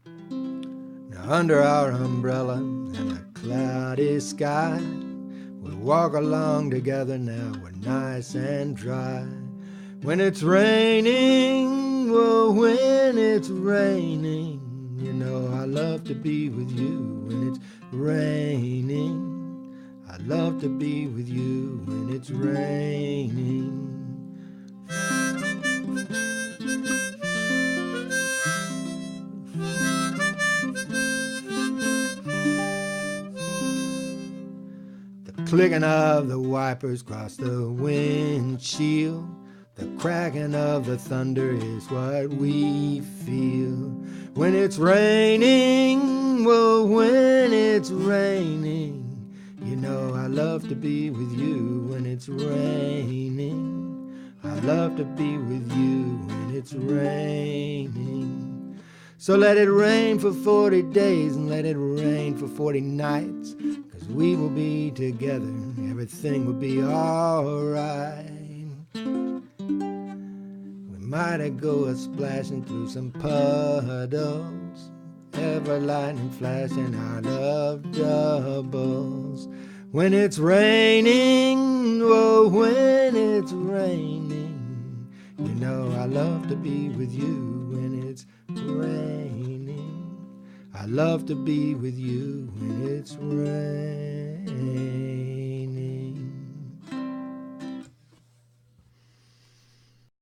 Now under our umbrella and a cloudy sky, we walk along together now, we're nice and dry. When it's raining, oh, when it's raining, you know I love to be with you when it's raining. I love to be with you when it's raining. The clicking of the wipers across the windshield, the cracking of the thunder is what we feel. When it's raining, well, when it's raining, you know I love to be with you when it's raining. I love to be with you when it's raining. So let it rain for 40 days and let it rain for 40 nights, 'cause we will be together, everything will be alright. We might go a-splashing through some puddles, ever lightning flashing our love doubles. When it's raining, oh, when it's raining, you know I love to be with you when it's raining. I love to be with you when it's raining.